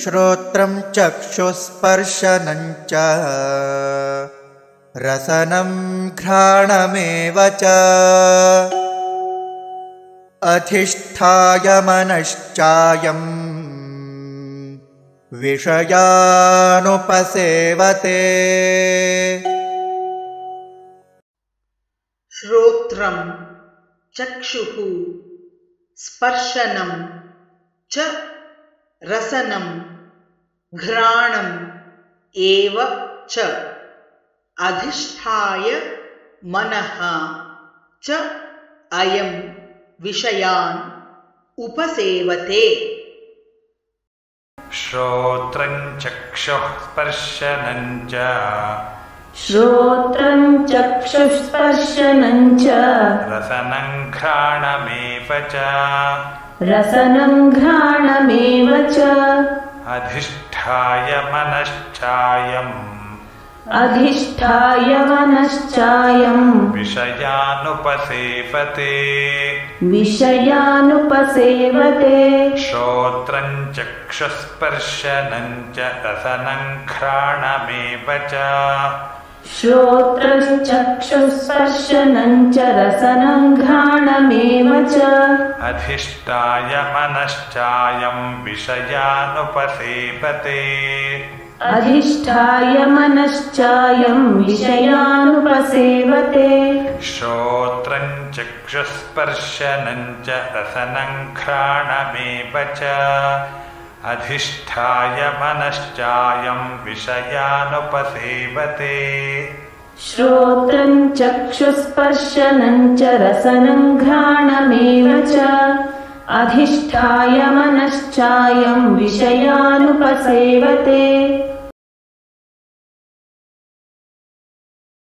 श्रोत्रं चक्षुस्पर्शनं च रसनं घ्राणमेव च अधिष्ठाय मनश्चायं विषयानुपसेवते। श्रोत्रं चक्षुः स्पर्शनं च रसनं घ्राणम् एव च अधिष्ठाय मनः च अयं विषयान् उपसेवते। श्रोत्रं चक्षुः स्पर्शनं च रसनं घ्राणमेव च अधिष्ठाय मनश्चायं विषयानुपसेवते। श्रोत्रं चक्षुस्पर्शनं च रसनं घ्राणमेव च अधिष्ठाय मनश्चायं विषयानुपसेवते। श्रोत्रं चक्षुस्पर्शनं च रसनं घ्राणमेव च अधिष्ठाय मनश्चायं विषयानुपसेवते। श्रोत्रं चक्षुस्पर्शनं च रसनं घ्राणमेव च अधिष्ठाय मनश्चायं विषयानुपसेवते।